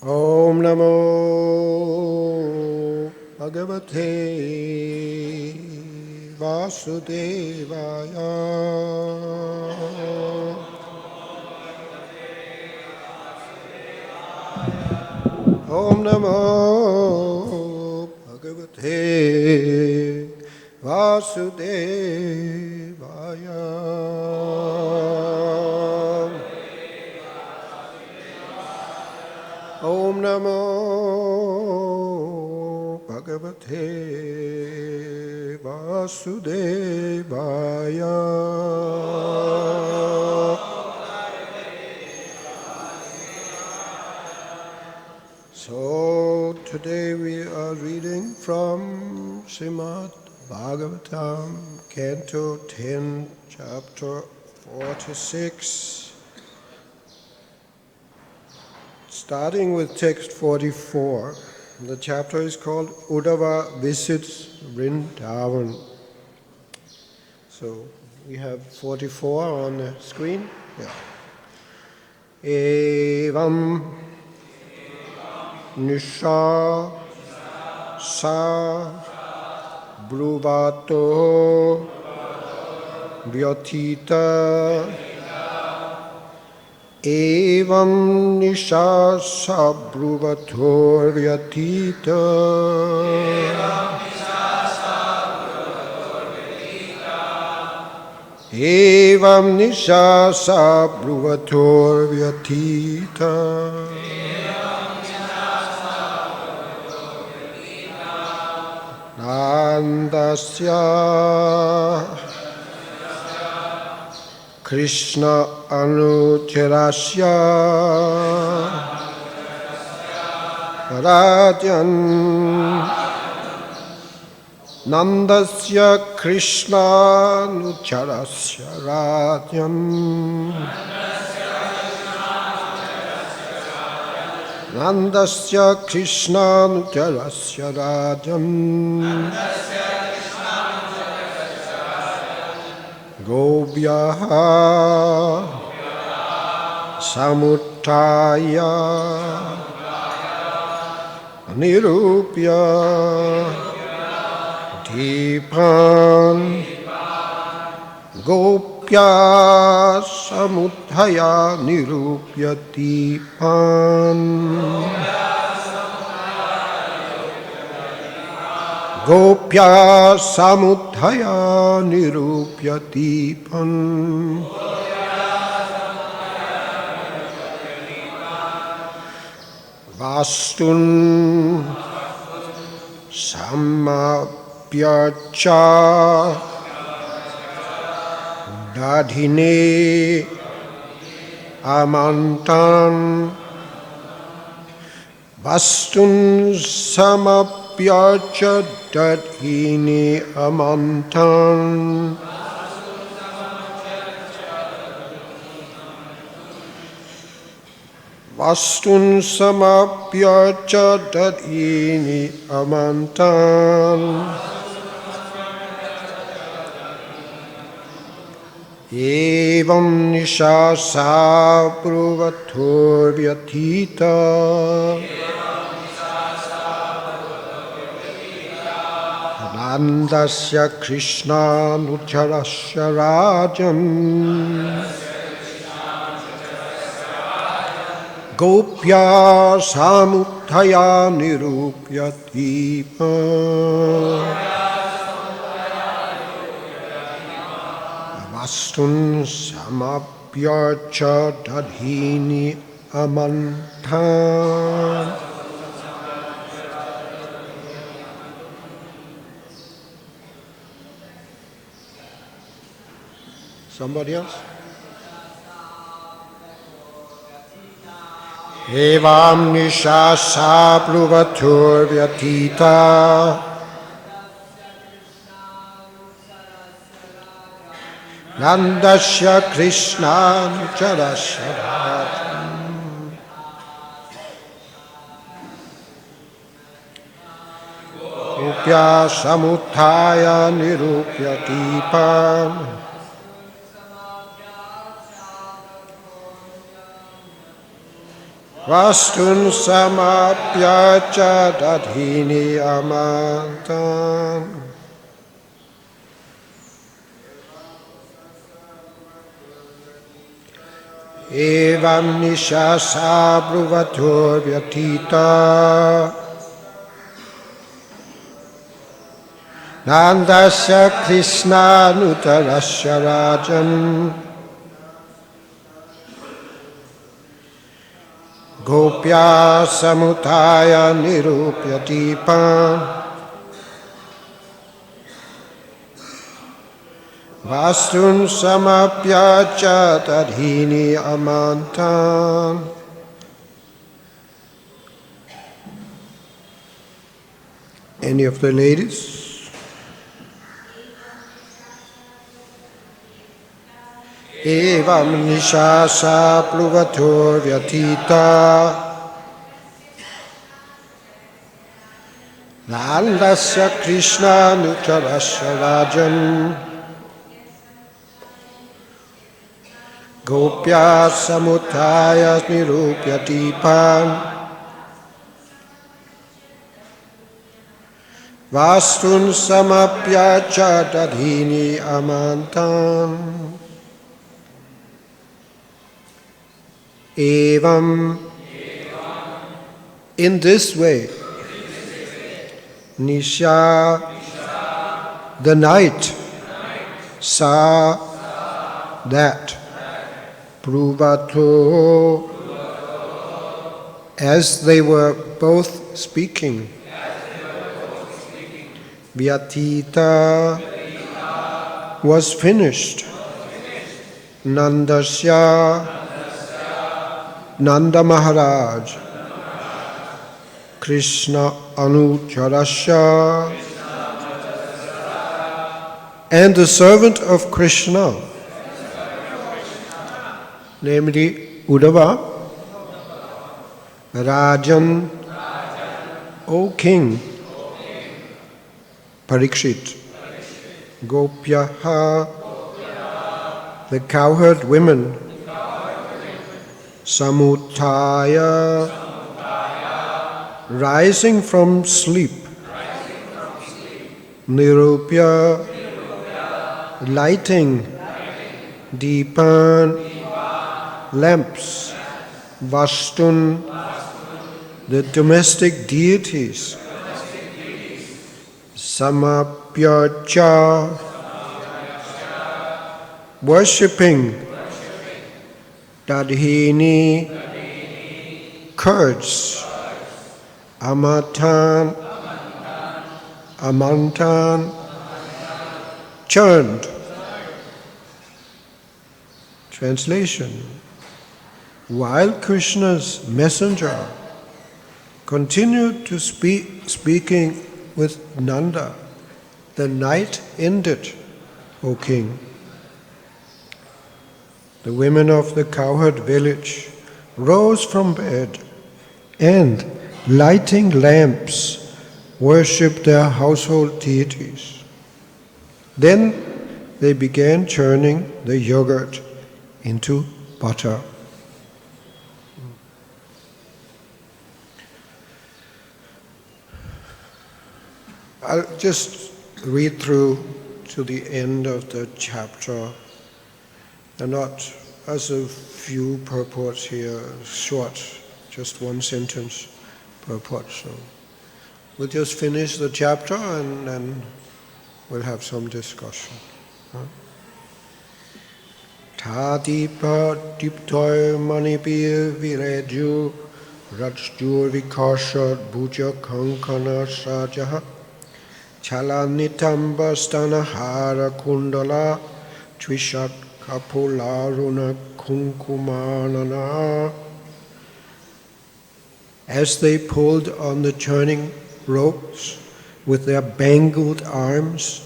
Om Namo Bhagavate Vasudevaya. Om Namo Bhagavate Vasudevaya. Om Namo Bhagavate Vasudevaya. So today we are reading from Srimad Bhagavatam, Canto 10, Chapter 46. Starting with text 44, the chapter is called Uddhava Visits Vrindavan. So we have 44 on the screen. Yeah. Evam Nisha Sa Bruvato Vyatita Evam Nisha Sabruvator Vyatita. Evam Nisha Sabruvator Vyatita. Nandasya Krishna Anucherasya Rajan. Nandasya Krishna Anucherasya Rajan. Nandasya Krishna Anucherasya Rajan. Gobhyaha Samuttaya Nirupya Dipan. Gopya Samuttaya Nirupya Dipan. Gopya Samuttaya Nirupya Dipan. Vastun Samapyacha Dadhine Amantan. Vastun Samapyacha Dadhine Amantan. Vastun Samapyacha Dadhine Amantan. Evam Nisha Sabruvator Vyatita. Nandasya Krishna Anucherasya Rajan. Gopya Samuttaya Nirupya Dipan. Vastun Samapyacha Dadhini Amantan. Somebody else? Evam Nisha Sabruvator Vyatita. Nandasya Krishna Anucherasya Rajan. Gopya Samuttaya Nirupya Dipan. Vastun samapyacha dadhini amantam. Evam nishasa bruvatur vyatita. Nandasya Krishna nutarasya rajan. Gopya samutaya nirupyatipan. Vastun samapyacha tadhini amantan. Any of the ladies? Evam nishasa pluvatur vyatita. Nandasya Krishna nutarasya rajan. Gopya samutaya nirupyatipan. Vastun samapyacha dadhini amantam. Evam, in this way, Nisha, the night, Sa, that, Pruvato, as they were both speaking, Vyatita was finished, Nandasya, Nanda Maharaj, Krishna Anucharasya, and the servant of Krishna, namely Uddhava, Rajan, O King, Parikshit, Gopyaha, the cowherd women, Samutaya, rising from sleep, Nirupya, lighting, Deepan, lamps, Vastun, the domestic deities, Samapyacha, worshipping, Dadhini, curds, Amatan, Amantan, churned. Translation: while Krishna's messenger continued to speaking with Nanda, the night ended, O king. The women of the cowherd village rose from bed and, lighting lamps, worshipped their household deities. Then they began churning the yogurt into butter. I'll just read through to the end of the chapter, and not as a few purports here, short, just one sentence purport. So we'll just finish the chapter and then we'll have some discussion. Thadipa diptoy manipir vireju rajjur vikashat bhuja kankana sajaha chalanitamba stanahara kundala tvishat kapularuna kunkumanana. As they pulled on the churning ropes with their bangled arms,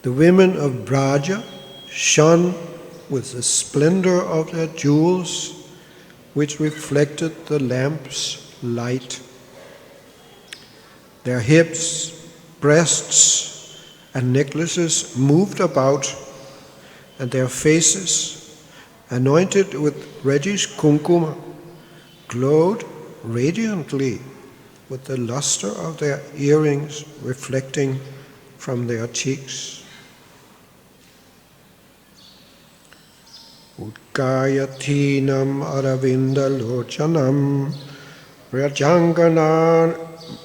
the women of Braja shone with the splendor of their jewels, which reflected the lamp's light. Their hips, breasts, and necklaces moved about, and their faces, anointed with reddish kunkuma, glowed radiantly with the luster of their earrings reflecting from their cheeks. Udgayatinam aravindalochanam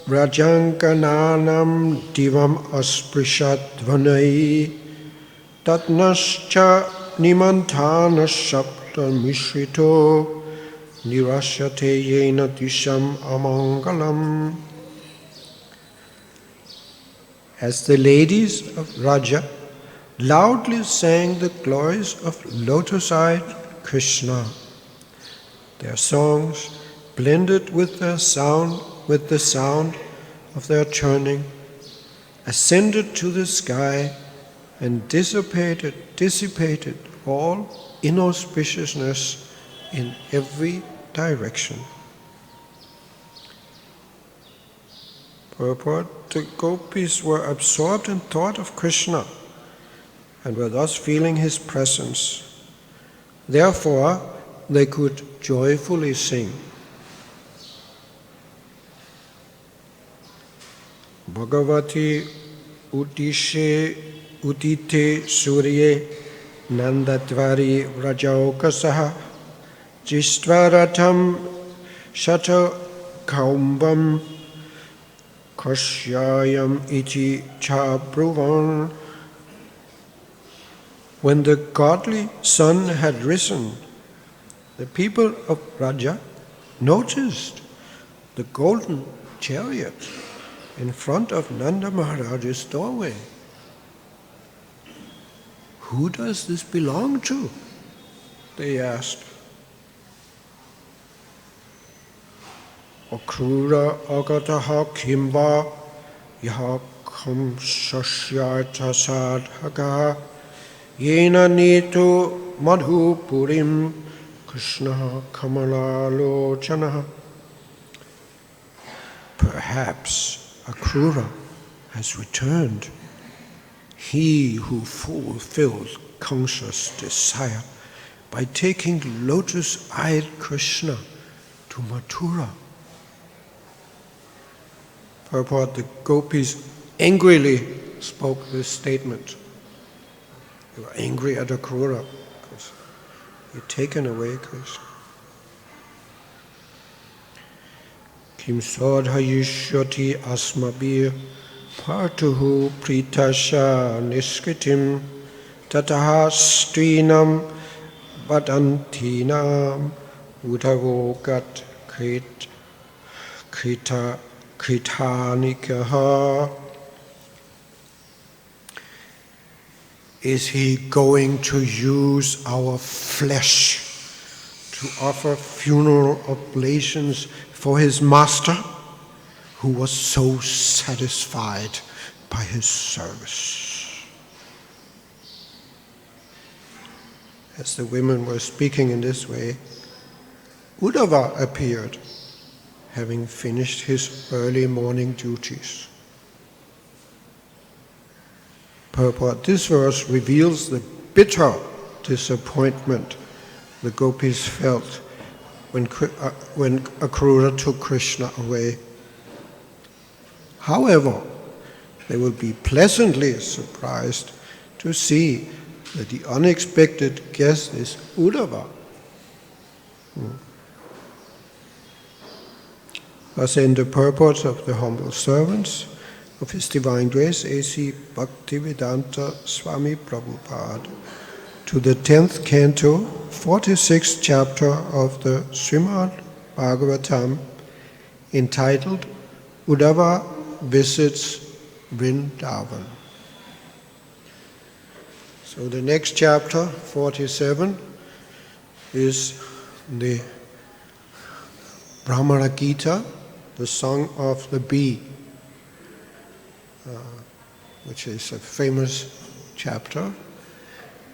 Rajangananam divam asprishatvanai tatnascha nimantana sapta mishrito nirashyate yena disham amangalam. As the ladies of Raja loudly sang the glories of lotus-eyed Krishna, their songs blended with the sound of their churning, ascended to the sky and dissipated all inauspiciousness in every direction. Purport: the gopis were absorbed in thought of Krishna and were thus feeling his presence. Therefore, they could joyfully sing. Bhagavati udite surye nandatvari vrajaukasaha jistvaratam shata kaumbam kashyayam iti chabruvan. When the godly sun had risen, the people of Raja noticed the golden chariot in front of Nanda Maharaj's doorway. Who does this belong to? They asked. Akrura agataha kimva yaha kamsashyata sadhaka yena nito madhu purim Krishna kamala lochana. Perhaps Akrura has returned, he who fulfilled conscious desire by taking lotus-eyed Krishna to Mathura. Purport: the gopis angrily spoke this statement. They were angry at Akrura because he had taken away Krishna. Kim sodhayishyati asmabir partuhu pritasha niskritim tataha strinam vadantinam udavogat kritanikaha. Is he going to use our flesh to offer funeral oblations for his master, who was so satisfied by his service? As the women were speaking in this way, Uddhava appeared, having finished his early morning duties. Purport: this verse reveals the bitter disappointment the gopis felt when Akrura took Krishna away. However, they will be pleasantly surprised to see that the unexpected guest is Uddhava. Thus end the purports of the humble servants of His Divine Grace A.C. Bhaktivedanta Swami Prabhupada to the 10th canto, 46th chapter of the Srimad Bhagavatam, entitled Uddhava Visits Vrindavan. So the next chapter, 47, is the Brahmana Gita, the Song of the Bee, which is a famous chapter,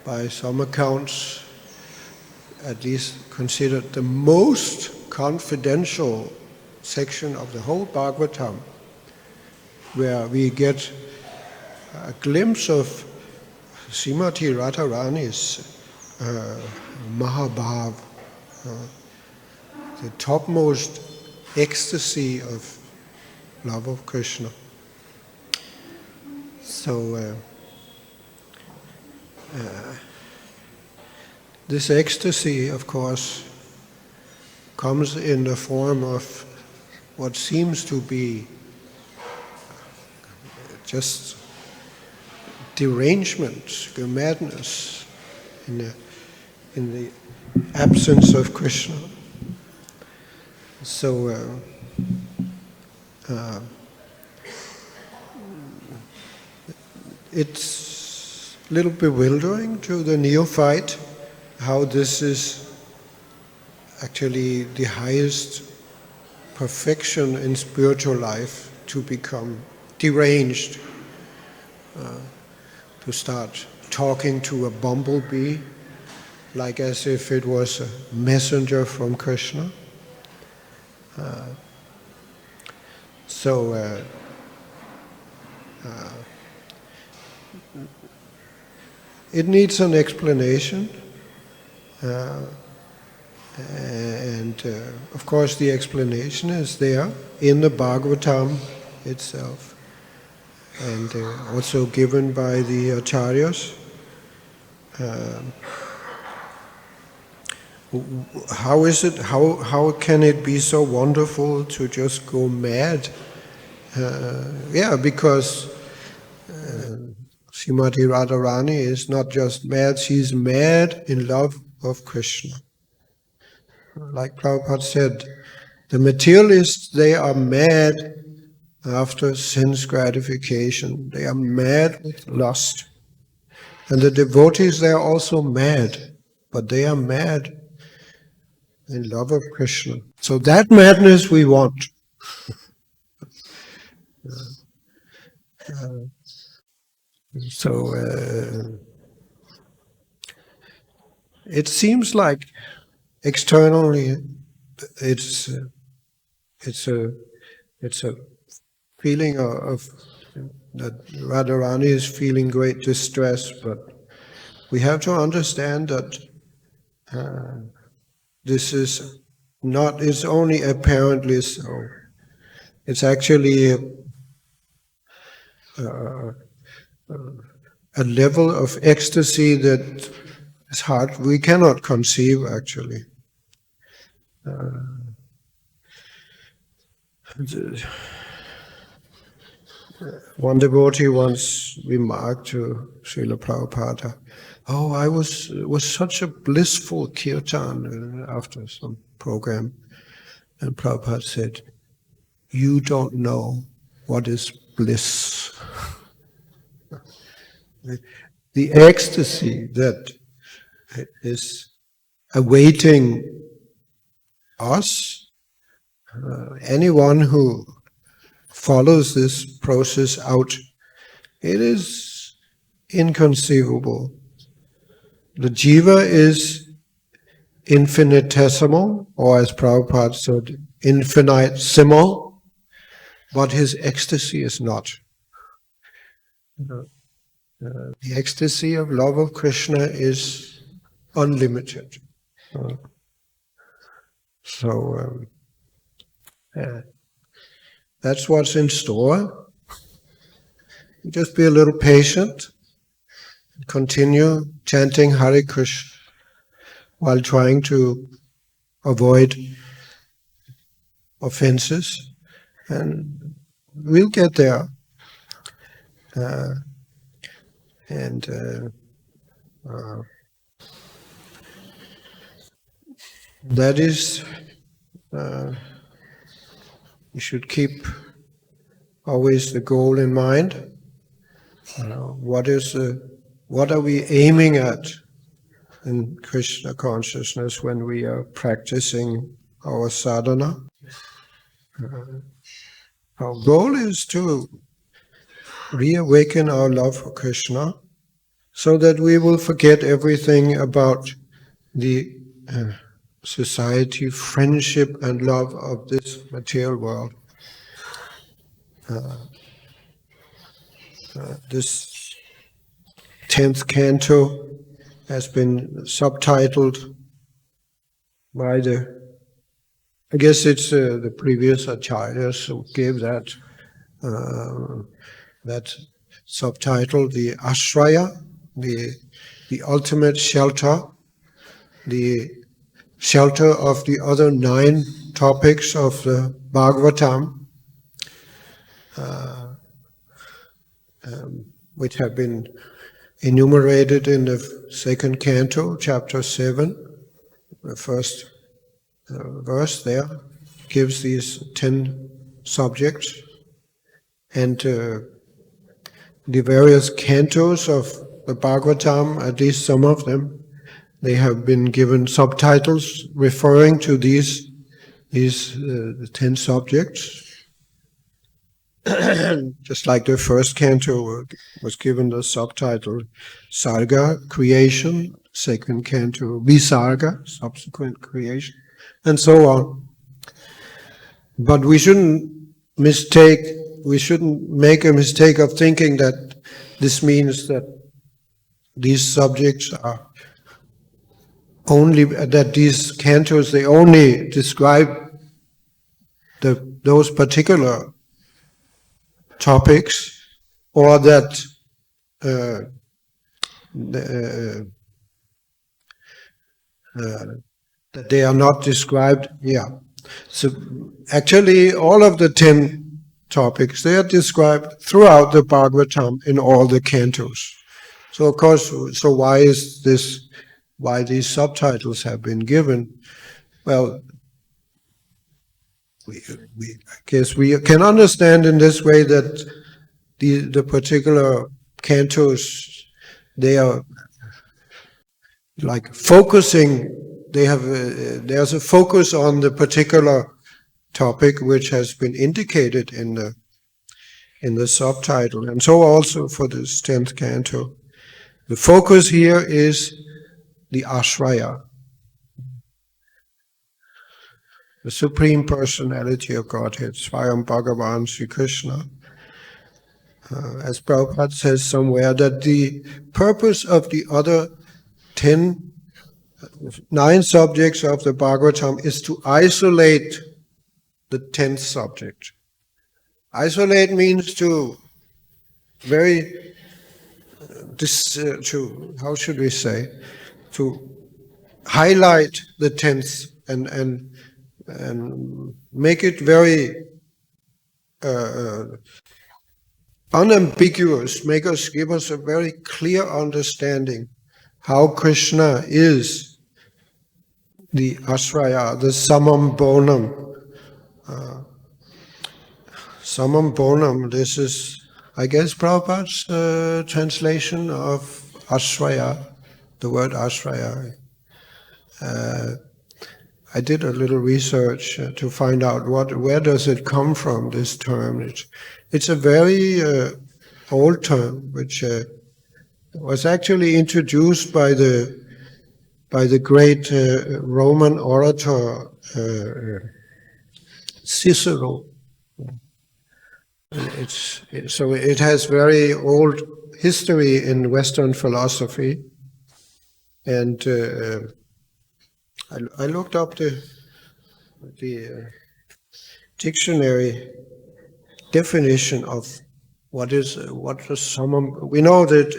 by some accounts at least considered the most confidential section of the whole Bhagavatam, where we get a glimpse of Srimati Radharani's Mahabhav, the topmost ecstasy of love of Krishna. So this ecstasy, of course, comes in the form of what seems to be just derangement, madness in the absence of Krishna. So it's a little bewildering to the neophyte how this is actually the highest perfection in spiritual life, to become deranged, to start talking to a bumblebee like as if it was a messenger from Krishna. It needs an explanation, and of course the explanation is there in the Bhagavatam itself, and also given by the acharyas. How is it? How can it be so wonderful to just go mad? Because Srimati Radharani is not just mad; she's mad in love of Krishna. Like Prabhupada said, the materialists, they are mad after sense gratification. They are mad with lust. And the devotees, they are also mad, but they are mad in love of Krishna. So that madness we want. It seems like externally it's a feeling of that Radharani is feeling great distress, but we have to understand that this is not, it's only apparently so. It's actually a level of ecstasy that is hard, we cannot conceive actually. One devotee once remarked to Srila Prabhupada, "Oh, it was such a blissful kirtan after some program." And Prabhupada said, "You don't know what is bliss." The ecstasy that is awaiting us, anyone who follows this process out, it is inconceivable. The jiva is infinitesimal, or as Prabhupada said, infinitesimal, but his ecstasy is not. The ecstasy of love of Krishna is unlimited. That's what's in store. Just be a little patient. Continue chanting Hare Krishna while trying to avoid offenses, and we'll get there. That is, we should keep always the goal in mind. What are we aiming at in Krishna consciousness when we are practicing our sadhana? Our goal is to reawaken our love for Krishna so that we will forget everything about the society, friendship and love of this material world. This 10th canto has been subtitled by the I guess it's the previous acharyas who gave that subtitle, the ashraya, the ultimate shelter, the shelter of the other 9 topics of the Bhagavatam, which have been enumerated in the 2nd canto, chapter 7. The first verse there gives these 10 subjects, and the various cantos of the Bhagavatam, at least some of them, they have been given subtitles referring to these 10 subjects. Just like the first canto was given the subtitle Sarga, creation, 2nd canto Visarga, subsequent creation, and so on. But we shouldn't make a mistake of thinking that this means that these subjects are only, that these cantos, they only describe those particular topics, or that that they are not described. Yeah. So actually all of the 10 topics, they are described throughout the Bhagavatam in all the cantos. So of course, so why these subtitles have been given? Well, I guess we can understand in this way that the particular cantos, they are like focusing. They have there's a focus on the particular topic which has been indicated in the subtitle, and so also for this 10th canto. The focus here is the ashraya, the Supreme Personality of Godhead, Swayam Bhagavan Sri Krishna. As Prabhupada says somewhere, that the purpose of the other 9 subjects of the Bhagavatam is to isolate the 10th subject. Isolate means to how should we say, to highlight the 10th and make it very unambiguous, give us a very clear understanding how Krishna is the ashraya, the samam bonam. Samam bonam, this is, I guess, Prabhupada's translation of ashraya, the word ashraya. I did a little research to find out where does it come from, this term. It's a very old term, which was actually introduced by the great Roman orator Cicero. So it has very old history in Western philosophy, and I looked up the dictionary definition of what is samam. We know that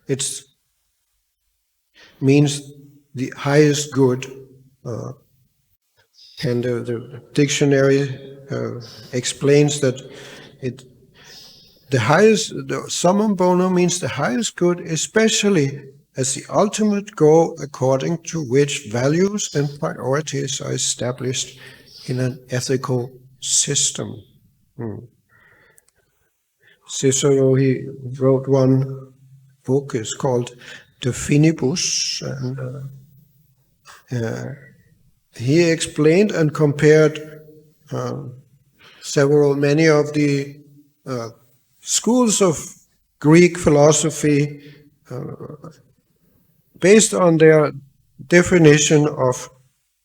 it means the highest good, and the dictionary explains that the samam bonam means the highest good, especially as the ultimate goal according to which values and priorities are established in an ethical system. Cicero, he wrote one book, it's called De Finibus, and he explained and compared many of the schools of Greek philosophy based on their definition of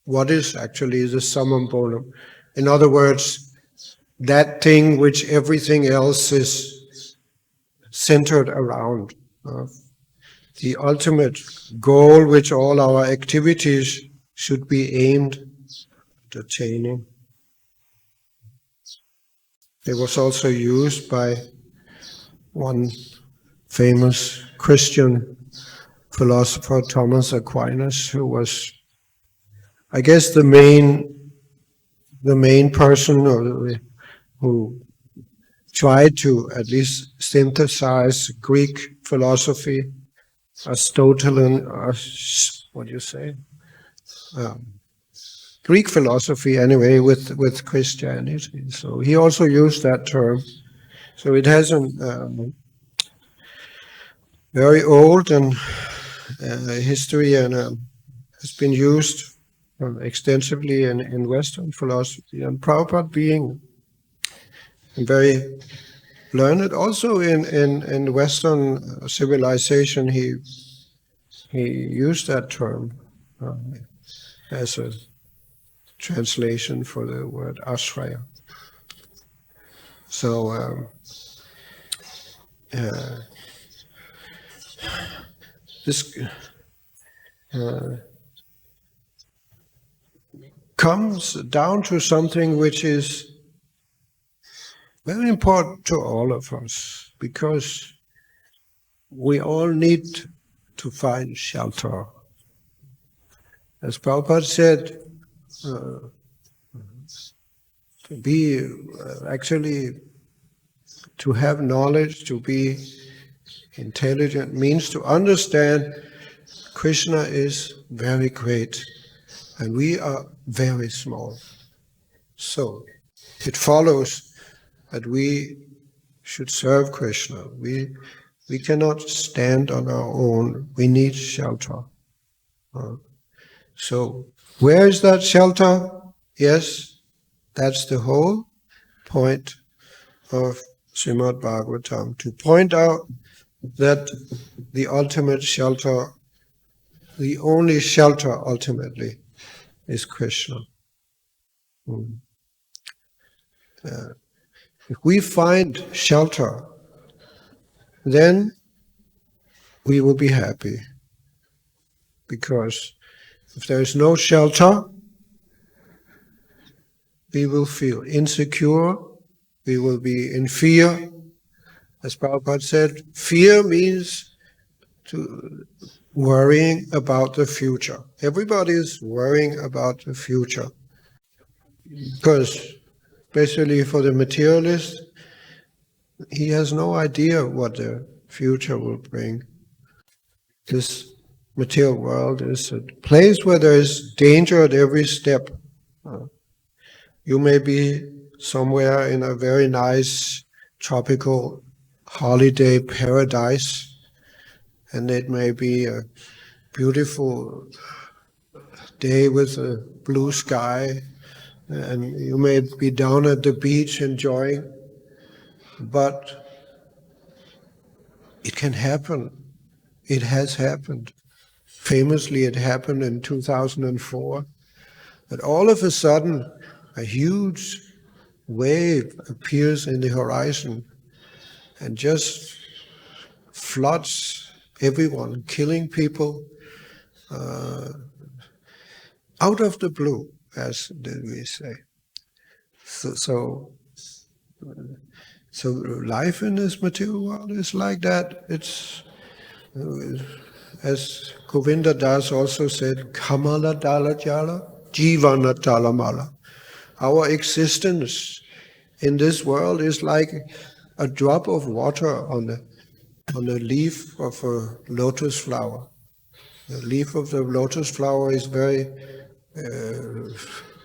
what is actually the summum bonum. In other words, that thing which everything else is centered around. The ultimate goal which all our activities should be aimed attaining. It was also used by one famous Christian philosopher, Thomas Aquinas, who was, I guess, the main person who tried to at least synthesize Greek philosophy, Aristotelian, what do you say? Greek philosophy, anyway, with Christianity. So he also used that term. So it has a very old and history, and has been used extensively in Western philosophy. And Prabhupada, being very learned also in Western civilization, he used that term as a translation for the word ashraya. So this comes down to something which is very important to all of us, because we all need to find shelter. As Prabhupada said, to be actually to have knowledge, to be intelligent, means to understand Krishna is very great and we are very small. So it follows that we should serve Krishna. We cannot stand on our own. We need shelter. So where is that shelter? Yes, that's the whole point of Srimad Bhagavatam, to point out that the ultimate shelter, the only shelter ultimately, is Krishna. If we find shelter, then we will be happy. Because if there is no shelter, we will feel insecure, we will be in fear. As Prabhupada said, fear means worrying about the future. Everybody is worrying about the future. Because, especially for the materialist, he has no idea what the future will bring. This material world is a place where there is danger at every step. You may be somewhere in a very nice tropical holiday paradise, and it may be a beautiful day with a blue sky, and you may be down at the beach enjoying, but it can happen. It has happened. Famously, it happened in 2004, that all of a sudden a huge wave appears in the horizon and just floods everyone, killing people out of the blue, as we say. So life in this material world is like that. It's, as Govinda Das also said, Kamala Dala Jala, Jivana Talamala. Our existence in this world is like a drop of water on the leaf of a lotus flower. The leaf of the lotus flower is very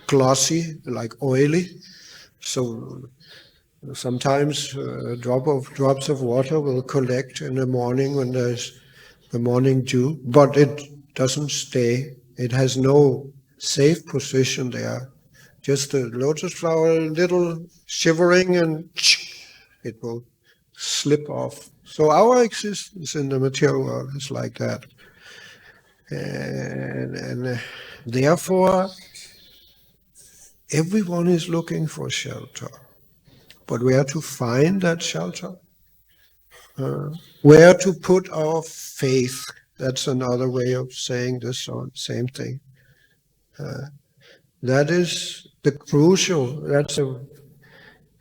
glossy, like oily. So sometimes drops of water will collect in the morning when there's the morning dew, but it doesn't stay. It has no safe position there. Just the lotus flower, a little shivering, and it will slip off. So our existence in the material world is like that. And therefore, everyone is looking for shelter. But where to find that shelter? Where to put our faith? That's another way of saying this same thing. That is the crucial, that's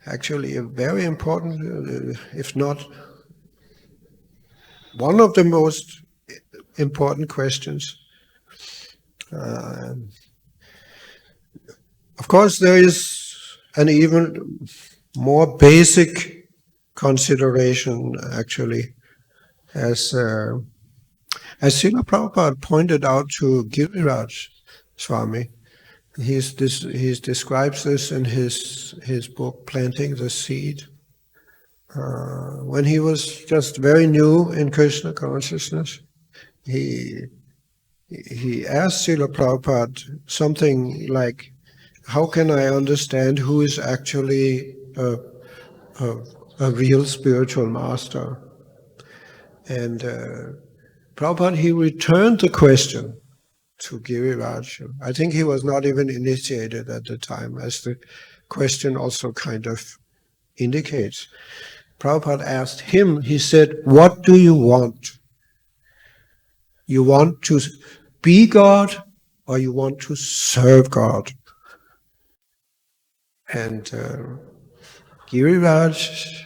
actually a very important, if not one of the most important questions. Of course, there is an even more basic consideration, actually, as Srila Prabhupada pointed out to Giriraj Swami. He describes this in his book, Planting the Seed. When he was just very new in Krishna consciousness, he asked Srila Prabhupada something like, how can I understand who is actually a real spiritual master? And Prabhupada, he returned the question to Giriraj. I think he was not even initiated at the time, as the question also kind of indicates. Prabhupada asked him, he said, what do you want? You want to be God or you want to serve God? And Giriraj,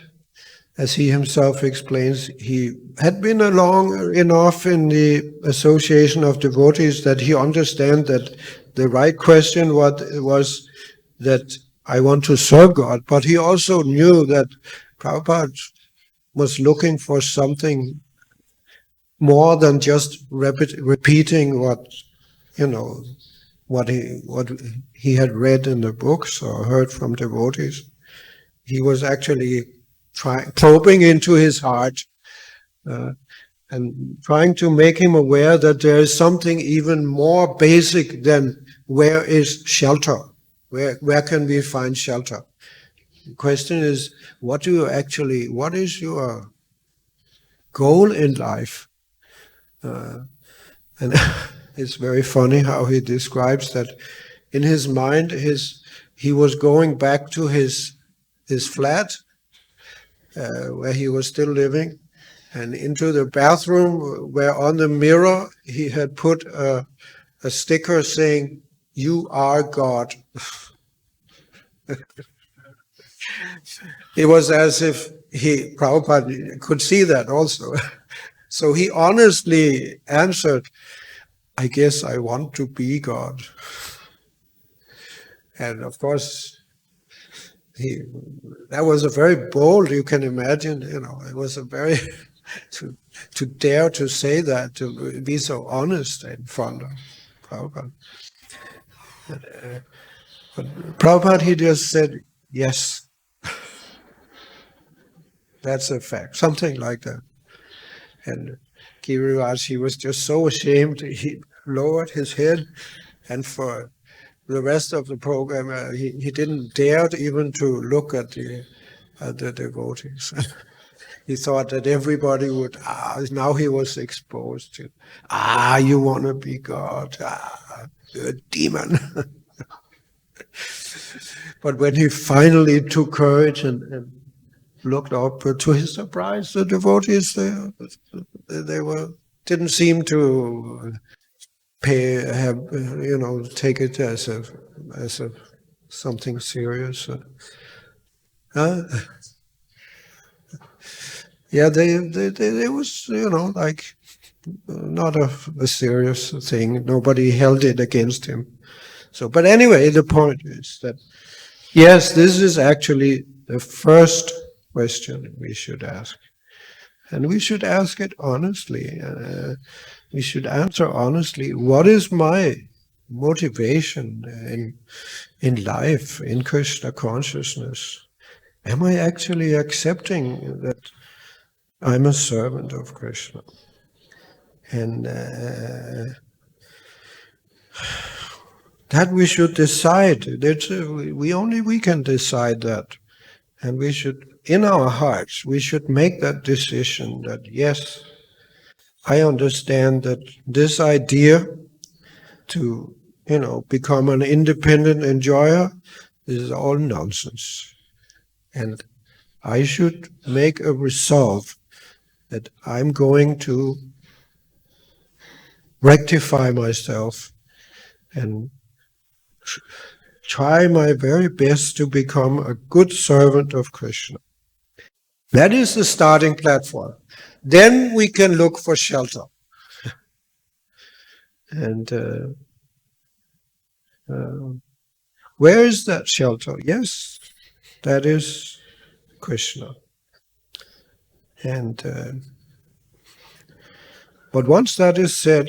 as he himself explains, he had been long enough in the association of devotees that he understood that the right question was that I want to serve God, but he also knew that Prabhupada was looking for something more than just repeating what he had read in the books or heard from devotees. He was actually probing into his heart and trying to make him aware that there is something even more basic than where is shelter? Where can we find shelter? The question is, what is your goal in life? And it's very funny how he describes that in his mind, he was going back to his flat, where he was still living, and into the bathroom where on the mirror he had put a sticker saying, "You are God." It was as if Prabhupada could see that also. So he honestly answered, I guess I want to be God. And of course, that was a very bold, you can imagine, it was a very, to dare to say that, to be so honest in front of Prabhupada. But Prabhupada, he just said, yes, that's a fact, something like that. And Giriraj, he was just so ashamed, he lowered his head, and for the rest of the program, he didn't dare even to look at the devotees. He thought that everybody would, now he was exposed to, you want to be God, you're a demon. But when he finally took courage and looked up, to his surprise, the devotees, they didn't seem to take it as something serious. Yeah, they was like not a serious thing. Nobody held it against him. So, but anyway, the point is that yes, this is actually the first question we should ask, and we should ask it honestly. We should answer honestly. What is my motivation in life, in Krishna consciousness? Am I actually accepting that I'm a servant of Krishna? And that we should decide. We can decide that. And we should, in our hearts, we should make that decision that, yes, I understand that this idea to, become an independent enjoyer is all nonsense. And I should make a resolve that I'm going to rectify myself and try my very best to become a good servant of Krishna. That is the starting platform. Then we can look for shelter. And where is that shelter? Yes, that is Krishna. And but once that is said,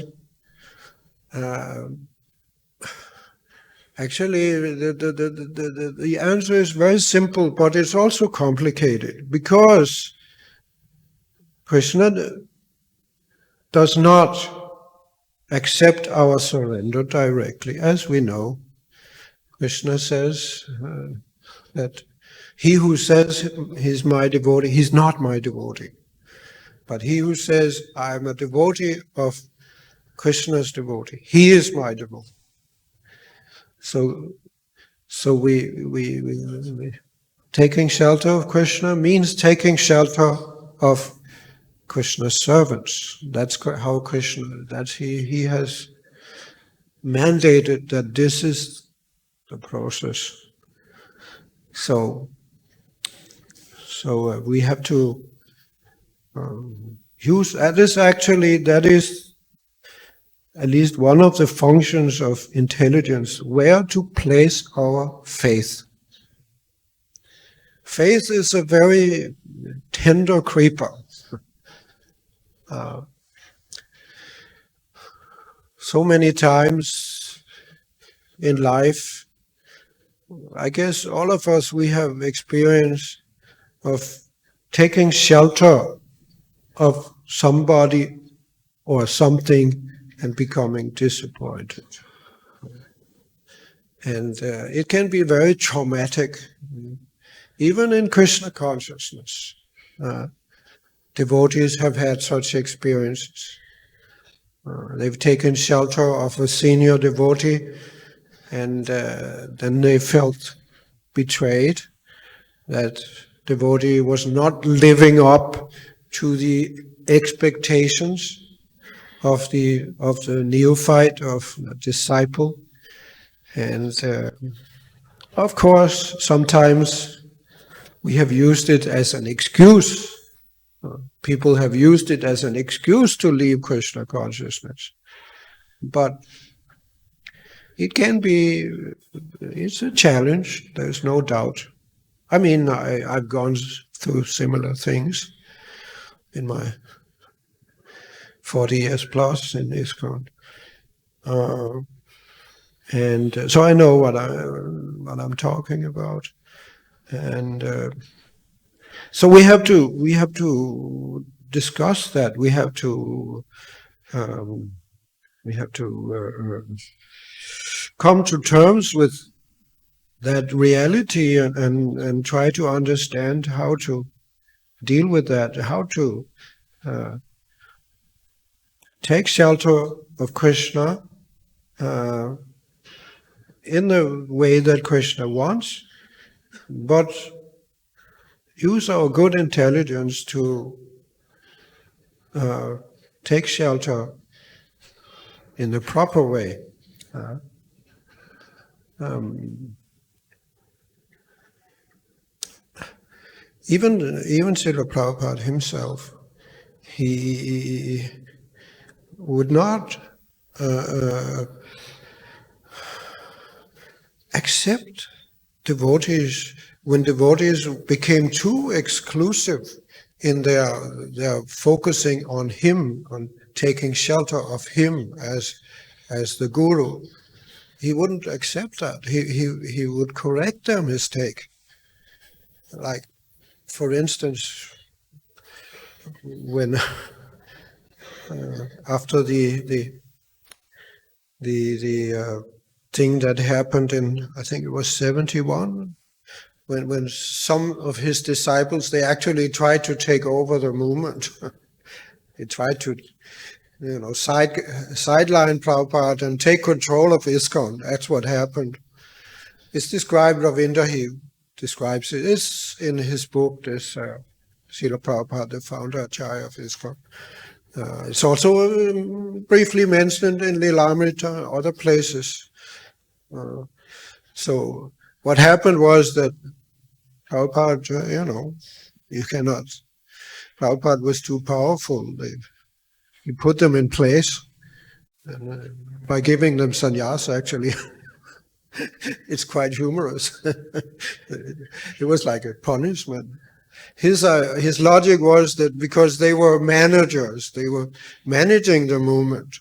actually the answer is very simple, but it's also complicated, because Krishna does not accept our surrender directly, as we know. Krishna says that he who says he's my devotee, he's not my devotee. But he who says, I am a devotee of Krishna's devotee, he is my devotee. So we taking shelter of Krishna means taking shelter of Krishna's servants. That's how Krishna, he has mandated that this is the process. So we have to use, that is at least one of the functions of intelligence, where to place our faith. Faith is a very tender creeper. So many times in life, I guess all of us, we have experience of taking shelter of somebody or something and becoming disappointed. And it can be very traumatic, even in Krishna consciousness. Devotees have had such experiences. They've taken shelter of a senior devotee, and then they felt betrayed, that devotee was not living up to the expectations of the neophyte, of the disciple. And of course, sometimes we have used it as an excuse. People have used it as an excuse to leave Krishna consciousness. But it can be, it's a challenge, there's no doubt. I mean, I've gone through similar things in my 40 years plus in ISKCON. And so I know what I'm talking about. And so we have to discuss that. We have to come to terms with that reality and try to understand how to deal with that, how to take shelter of Krishna in the way that Krishna wants, but use our good intelligence to take shelter in the proper way. Even Srila Prabhupada himself, he would not accept devotees when devotees became too exclusive in their focusing on him, on taking shelter of him as the guru. He wouldn't accept that. He would correct their mistake. Like, for instance, when after the thing that happened in, I think it was 71, when some of his disciples, they actually tried to take over the movement. They tried to, sideline Prabhupada and take control of ISKCON. That's what happened. It's described, Ravinda, he describes it. It's in his book, this Srila Prabhupada, the founder Acharya of ISKCON. It's also briefly mentioned in Lilamrita, other places. So what happened was that Prabhupada, you cannot, Prabhupada was too powerful. He put them in place by giving them sannyas, actually. It's quite humorous. It was like a punishment. His logic was that because they were managers, they were managing the movement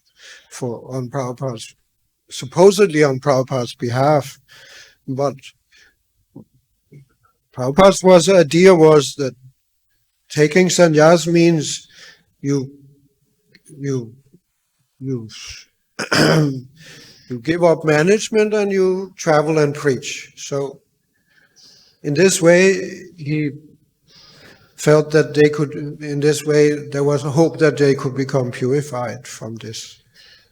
supposedly on Prabhupada's behalf, but Prabhupada's idea was that taking sannyas means you you you give up management and you travel and preach. So in this way, he felt that there was a hope that they could become purified from this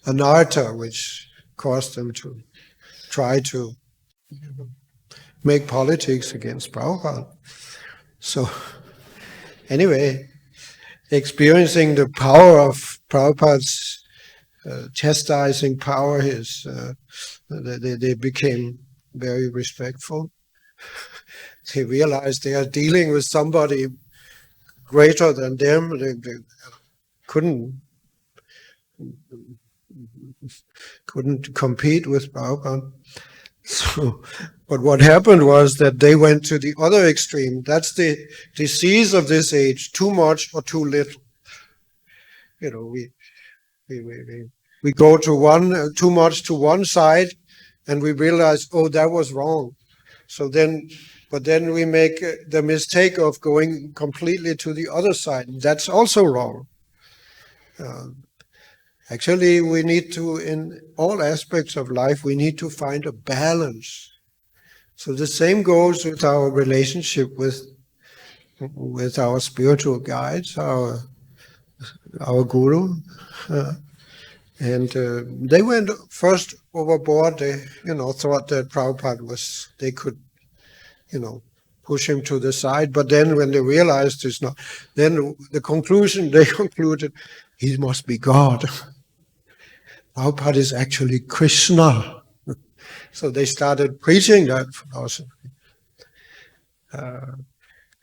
anartha, which caused them to try to make politics against Prabhupada. So anyway, experiencing the power of Prabhupada's chastising power, they became very respectful. They realized they are dealing with somebody greater than them. They couldn't compete with Prabhupada. So, but what happened was that they went to the other extreme. That's the disease of this age: too much or too little. We go to too much to one side, and we realize, oh, that was wrong. But then we make the mistake of going completely to the other side. That's also wrong. Actually, we need to, in all aspects of life, we need to find a balance. So the same goes with our relationship with our spiritual guides, our guru. And they went first overboard. They, thought that Prabhupada they could, push him to the side. But then when they realized it's not, then they concluded, he must be God. Prabhupada is actually Krishna. So they started preaching that philosophy.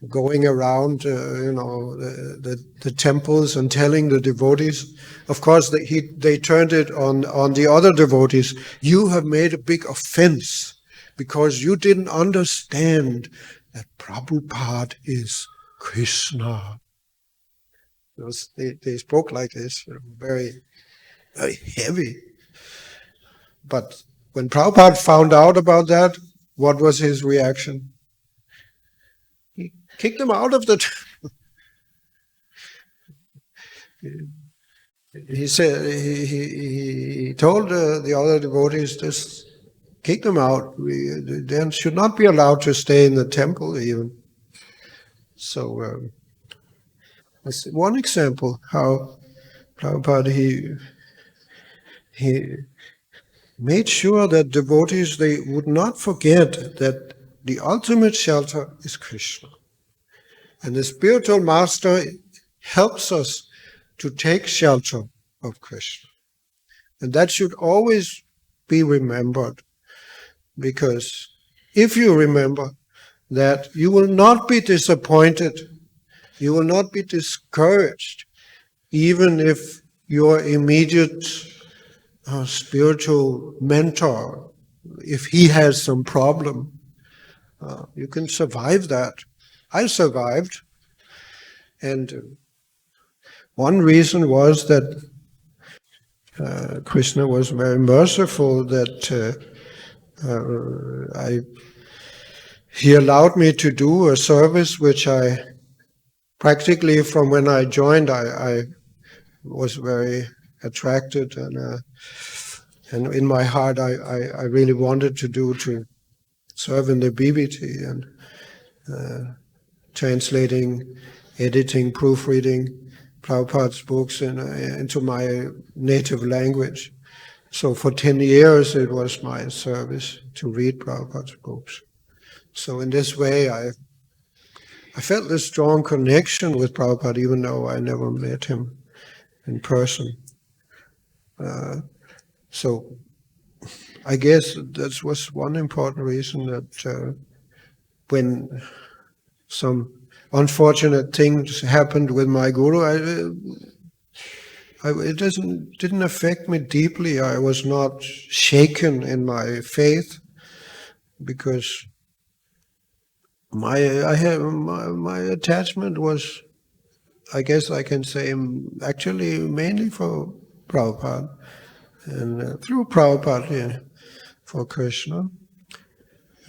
Going around, the temples and telling the devotees. Of course, they turned it on the other devotees. You have made a big offense because you didn't understand that Prabhupada is Krishna. They spoke like this, very, very heavy. But when Prabhupada found out about that, what was his reaction? He kicked them out of the temple. He said, he told the other devotees, just kick them out. They should not be allowed to stay in the temple even. So that's one example how Prabhupada, he made sure that devotees, they would not forget that the ultimate shelter is Krishna. And the spiritual master helps us to take shelter of Krishna. And that should always be remembered, because if you remember that, you will not be disappointed, you will not be discouraged, even if your immediate spiritual mentor, if he has some problem, you can survive that. I survived. And one reason was that Krishna was very merciful, that he allowed me to do a service which I practically, from when I joined, I was very attracted, and in my heart I really wanted to serve in the BBT, and translating, editing, proofreading Prabhupada's books into my native language. So for 10 years it was my service to read Prabhupada's books. So in this way I felt this strong connection with Prabhupada, even though I never met him in person. So I guess that was one important reason that when some unfortunate things happened with my guru, it didn't affect me deeply. I was not shaken in my faith because my attachment was, I guess I can say, actually mainly for Prabhupada, and through Prabhupada, yeah, for Krishna.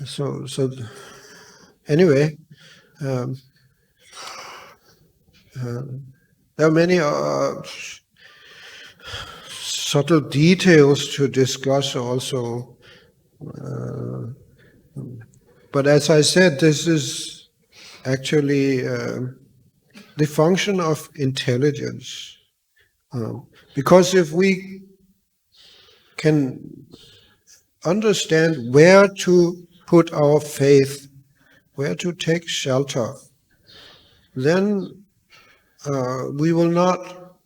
So anyway, there are many subtle details to discuss also. But as I said, this is actually the function of intelligence. Because if we can understand where to put our faith, where to take shelter, then we will not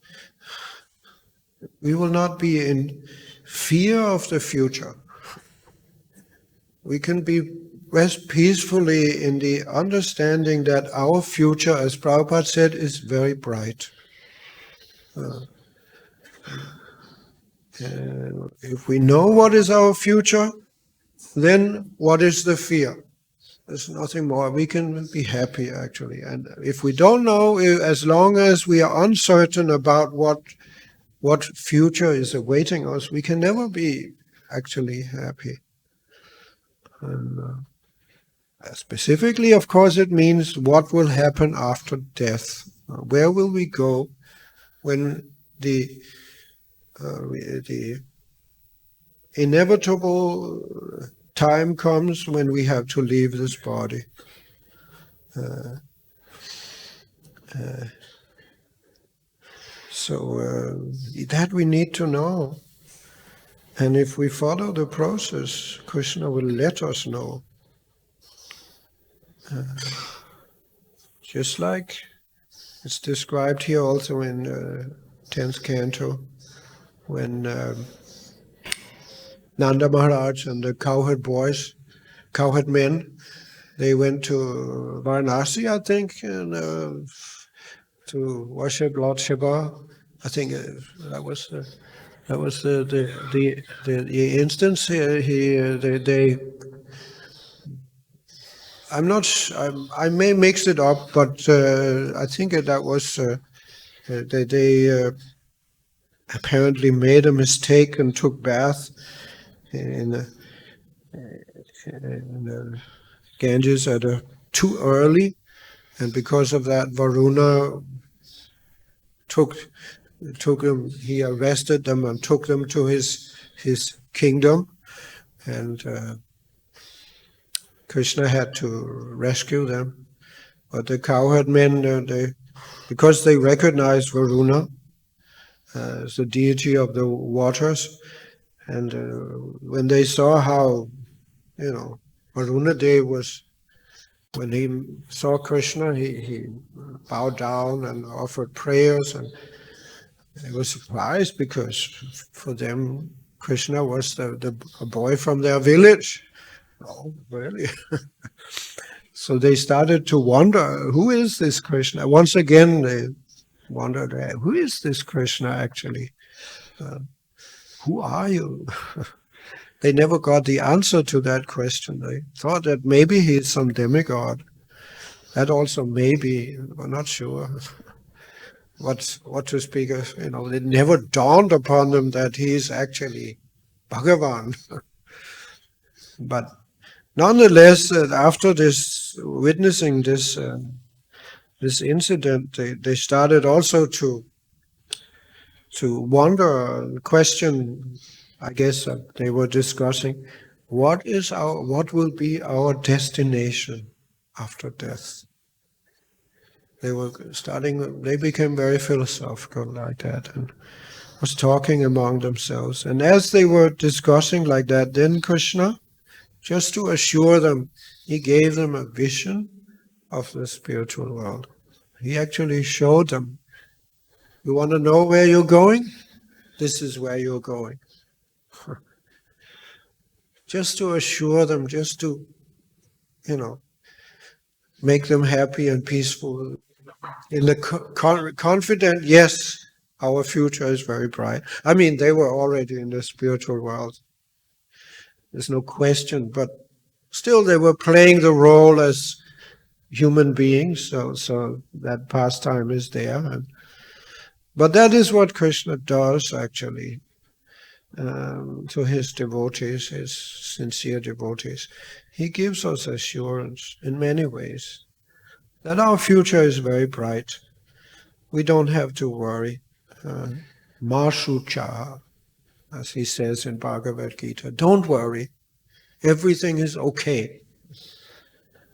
be in fear of the future. We can rest peacefully in the understanding that our future, as Prabhupada said, is very bright. If we know what is our future, then what is the fear? There's nothing more. We can be happy, actually. And if we don't know, as long as we are uncertain about what future is awaiting us, we can never be actually happy. And specifically, of course, it means what will happen after death. Where will we go when the inevitable time comes when we have to leave this body? So that we need to know. And if we follow the process, Krishna will let us know. Just like it's described here also in 10th canto, when Nanda Maharaj and the cowherd men, they went to Varanasi, I think, and to worship Lord Shiva. I think that was the instance here. I'm not. I may mix it up, but I think that was they apparently made a mistake and took bath in Ganges too early, and because of that, Varuna took him. He arrested them and took them to his kingdom, and Krishna had to rescue them. But the cowherd men, because they recognized Varuna as the deity of the waters, and when they saw how, Varuna Dev was, when he saw Krishna, he bowed down and offered prayers, and they were surprised because for them Krishna was a boy from their village. Oh, really? So they started to wonder, who is this Krishna? Once again, they wondered, who is this Krishna actually? Who are you? They never got the answer to that question. They thought that maybe he is some demigod. That also maybe, we're not sure what to speak of. It never dawned upon them that he is actually Bhagavan. But nonetheless, after witnessing this incident, they started also to wonder and question. I guess they were discussing what will be our destination after death. They became very philosophical like that and was talking among themselves. And as they were discussing like that, then Krishna, just to assure them, he gave them a vision of the spiritual world. He actually showed them, you want to know where you're going? This is where you're going. just to assure them, just to, make them happy and peaceful. In the confident, yes, our future is very bright. I mean, they were already in the spiritual world. There's no question, but still they were playing the role as human beings, so that pastime is there. But that is what Krishna does, actually, to his devotees, his sincere devotees. He gives us assurance in many ways that our future is very bright. We don't have to worry. Mashucha, as he says in Bhagavad Gita, don't worry. Everything is okay.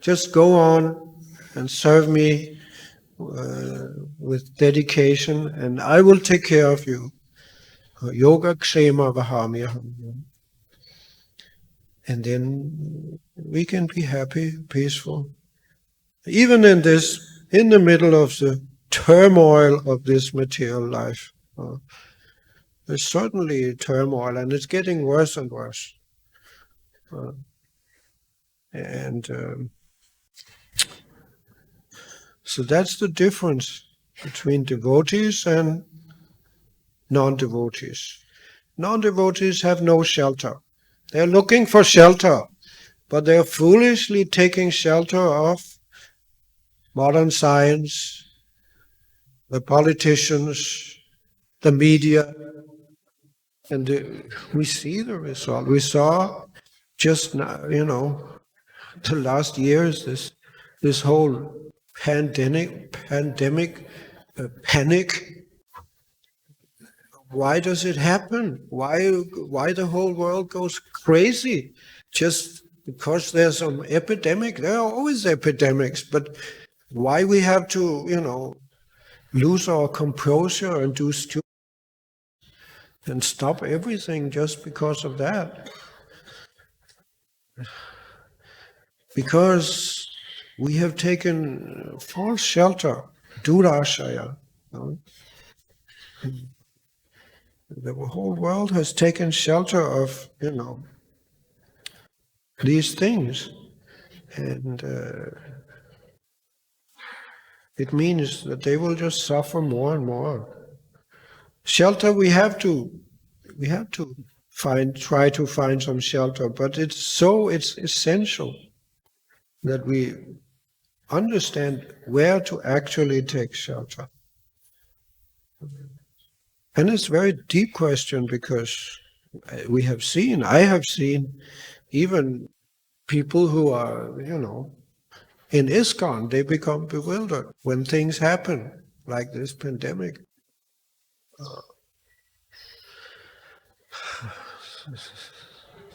Just go on and serve me with dedication, and I will take care of you. Yoga kshema vahamyaham. And then we can be happy, peaceful. Even in the middle of the turmoil of this material life. There's certainly turmoil, and it's getting worse and worse. So that's the difference between devotees and non-devotees. Non-devotees have no shelter. They're looking for shelter, but they're foolishly taking shelter of modern science, the politicians, the media, and we see the result. We saw just now, the last years, this whole pandemic, panic. Why does it happen? Why the whole world goes crazy? Just because there's some epidemic. There are always epidemics, but why we have to, lose our composure and do stupid and stop everything just because of that? Because we have taken false shelter, durashaya. The whole world has taken shelter of, these things. And it means that they will just suffer more and more. Shelter, we have to try to find some shelter, but it's essential that we understand where to actually take shelter. And it's a very deep question, because I have seen even people who are, in ISKCON, they become bewildered when things happen, like this pandemic.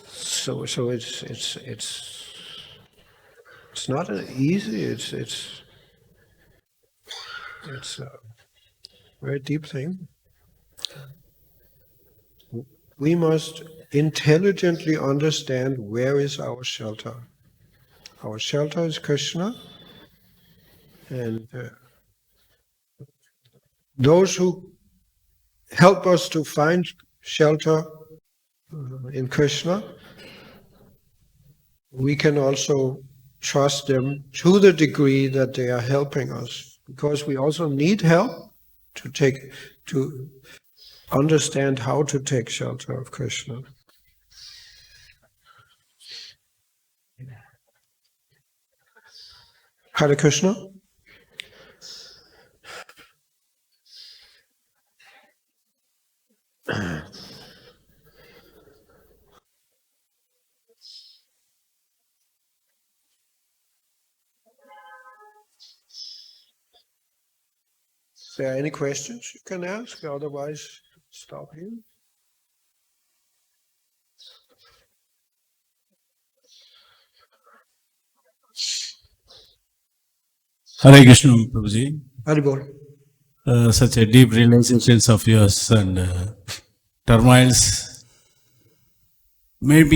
So it's not easy. It's a very deep thing. We must intelligently understand where is our shelter. Our shelter is Krishna, and those who help us to find shelter in Krishna, we can also trust them to the degree that they are helping us, because we also need help to understand how to take shelter of Krishna. Hare Krishna. Is there any questions you can ask? Otherwise, stop here. Hare Krishna, Prabhuji. Haribol. Such a deep realizations of yours and turmoils make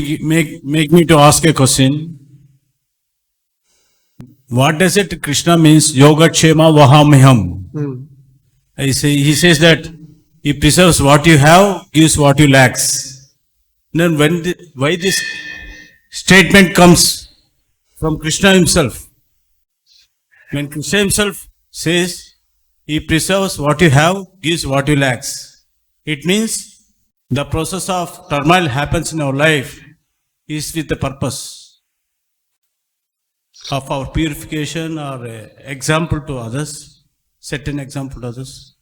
me to ask a question. What does it Krishna means Yoga Kshema Vahamyaham? He says that he preserves what you have, gives what you lacks. Then why this statement comes from Krishna himself. When Krishna himself says, he preserves what you have, gives what you lacks. It means the process of turmoil happens in our life is with the purpose of our purification or example to others, set an example to others.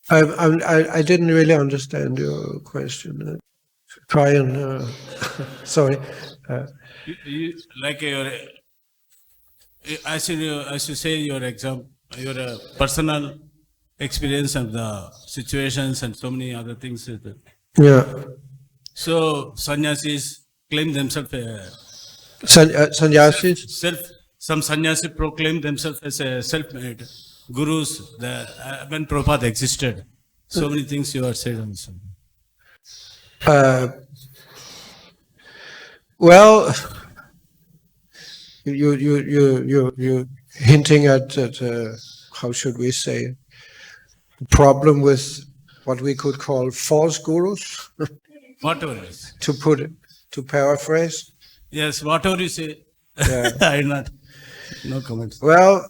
I didn't really understand your question. Try and sorry. Like your, as you say, your personal experience of the situations and so many other things. Yeah. So sannyasis claim themselves Sannyasis? some sannyasi proclaim themselves as a self-made gurus. When Prabhupada existed, so many things you are said also. Well, you hinting at that. How should we say? The problem with what we could call false gurus. Whatever it is. To put it, to paraphrase. Yes, whatever you say. Yeah. I not. No comments. Well,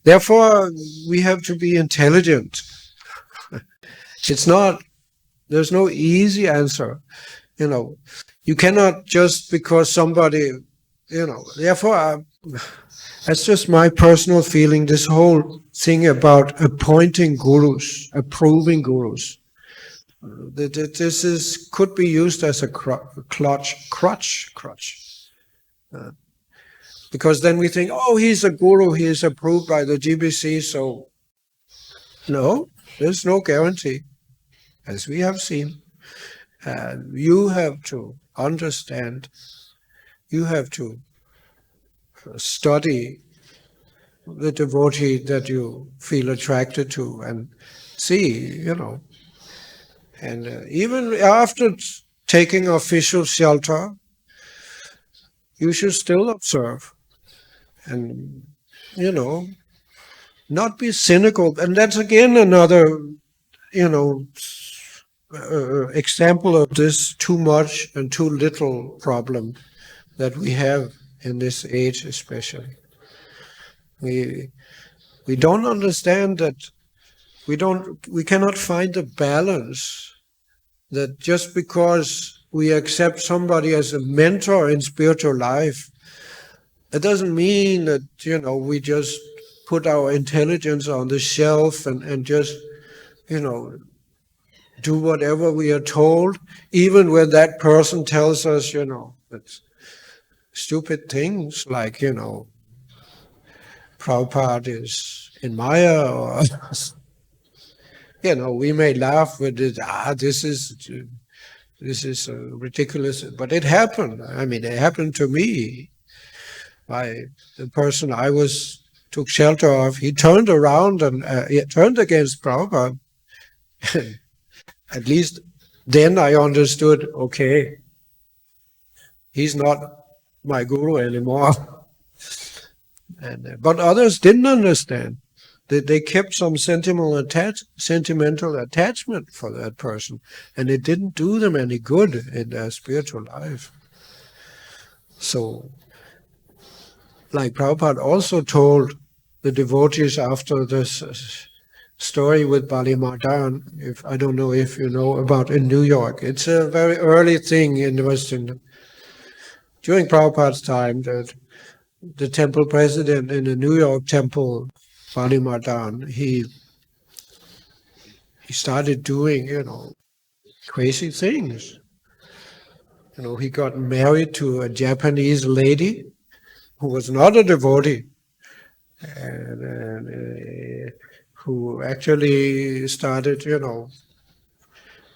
therefore we have to be intelligent. It's not. There's no easy answer. You cannot just because somebody. Therefore, that's just my personal feeling. This whole thing about appointing gurus, approving gurus. This could be used as a crutch. Because then we think, oh, he's a guru, he is approved by the GBC, so no, there's no guarantee, as we have seen. You have to understand, you have to study the devotee that you feel attracted to and see, And even after taking official shelter, you should still observe and, not be cynical. And that's again another, example of this too much and too little problem that we have in this age especially. We don't understand that we cannot find a balance that just because we accept somebody as a mentor in spiritual life, it doesn't mean that, we just put our intelligence on the shelf and just, do whatever we are told, even when that person tells us, that stupid things like, Prabhupada is in Maya or we may laugh with it. This is ridiculous, but it happened. I mean, it happened to me. The person I took shelter of, he turned around and he turned against Prabhupada. At least then I understood. Okay, he's not my guru anymore. But others didn't understand. They kept some sentimental attachment for that person, and it didn't do them any good in their spiritual life. So, like Prabhupada also told the devotees after this story with Bali Mardan, I don't know if you know about in New York. It's a very early thing in the Western. During Prabhupada's time, that the temple president in the New York temple, Bali Mardan, he started doing, crazy things. He got married to a Japanese lady who was not a devotee, and who actually started,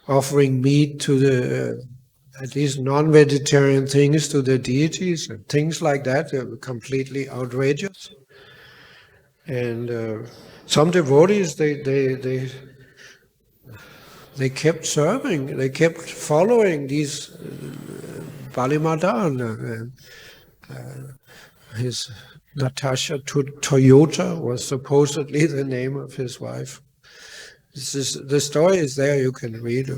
offering meat to the, at least non-vegetarian things to the deities and things like that. They were completely outrageous. And some devotees, they kept serving, they kept following these Bali Mardan. His Natasha Toyota was supposedly the name of his wife. The story is there, you can read.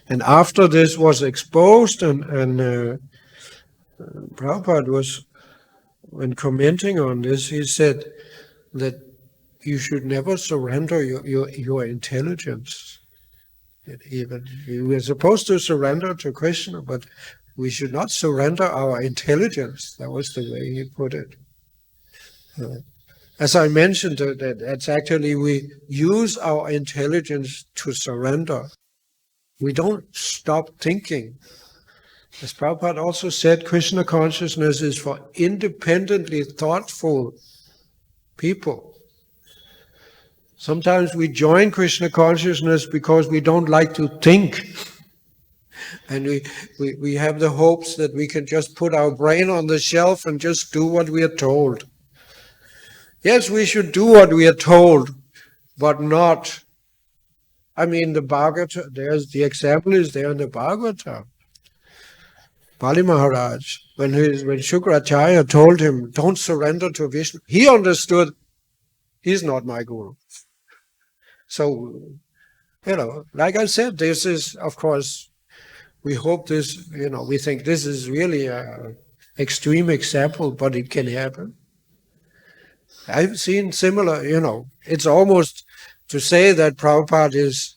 And after this was exposed, and Prabhupada was, when commenting on this, he said that you should never surrender your intelligence. Even we are supposed to surrender to Krishna, but we should not surrender our intelligence. That was the way he put it. As I mentioned, that's actually we use our intelligence to surrender. We don't stop thinking. As Prabhupada also said, Krishna consciousness is for independently thoughtful people. Sometimes we join Krishna consciousness because we don't like to think. And we have the hopes that we can just put our brain on the shelf and just do what we are told. Yes, we should do what we are told, but not. I mean, the Bhagavatam, there's the example is there in the Bhagavatam. Bali Maharaj, when Shukracharya told him, don't surrender to Vishnu, he understood, he's not my guru. So, like I said, this is, of course, we hope this, we think this is really an extreme example, but it can happen. I've seen similar, it's almost to say that Prabhupada is,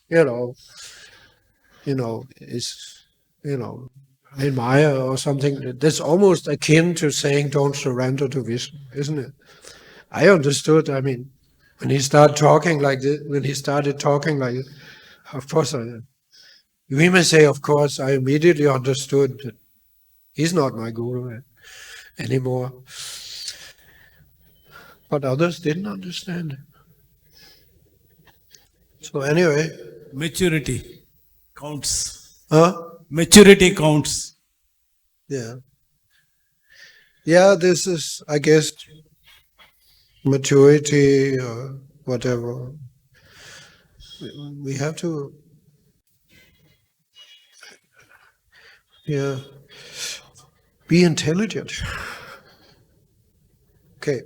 in Maya or something, that's almost akin to saying don't surrender to Vishnu, isn't it? I understood, when he started talking like this, of course, we may say, of course, I immediately understood that he's not my guru anymore. But others didn't understand. So anyway. Maturity counts. Huh? Maturity counts. Yeah. Yeah, this is, I guess, maturity or whatever. We have to, be intelligent. Okay.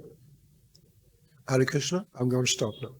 Hare Krishna, I'm going to stop now.